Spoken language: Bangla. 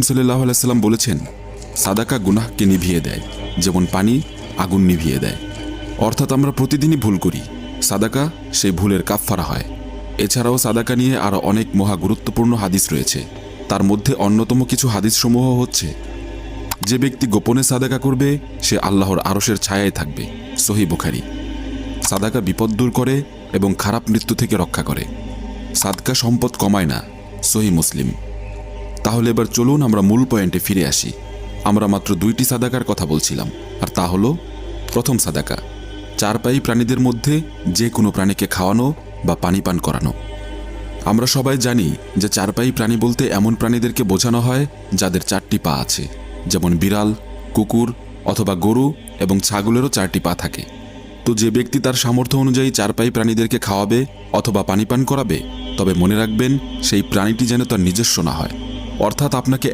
সাল্লাল্লাহু আলাইহি সাল্লাম বলেছেন, সাদাকা গুনাহকে নিভিয়ে দেয় যেমন পানি আগুন নিভিয়ে দেয়। অর্থাৎ আমরা প্রতিদিনই ভুল করি, সাদাকা সেই ভুলের কাফফারা হয়। এছাড়াও সাদাকা নিয়ে আরও অনেক মহা গুরুত্বপূর্ণ হাদিস রয়েছে। তার মধ্যে অন্যতম কিছু হাদিসসমূহ হচ্ছে, যে ব্যক্তি গোপনে সাদাকা করবে সে আল্লাহর আরশের ছায়ায় থাকবে, সহিহ বুখারী। সাদাকা বিপদ দূর করে এবং খারাপ মৃত্যু থেকে রক্ষা করে। সাদকা সম্পদ কমায় না, সহিহ মুসলিম। তাহলে এবার চলুন আমরা মূল পয়েন্টে ফিরে আসি। আমরা মাত্র 2টি সাদাকার কথা বলছিলাম, আর তা হলো, প্রথম সাদাকা, চারপায়ী প্রাণীদের মধ্যে যে কোনো প্রাণীকে খাওয়ানো বা পানি পান করানো। আমরা সবাই জানি যে চারপায়ী প্রাণী বলতে এমন প্রাণীদেরকে বোঝানো হয় যাদের 4টি পা আছে, যেমন বিড়াল, কুকুর অথবা গরু এবং ছাগলেরও 4টি পা থাকে। তো যে ব্যক্তি তার সামর্থ্য অনুযায়ী চারপায়ী প্রাণীদেরকে খাওয়াবে অথবা পানি পান করাবে, তবে মনে রাখবেন সেই প্রাণীটি যেন তার নিজস্ব না হয়। অর্থাৎ আপনাকে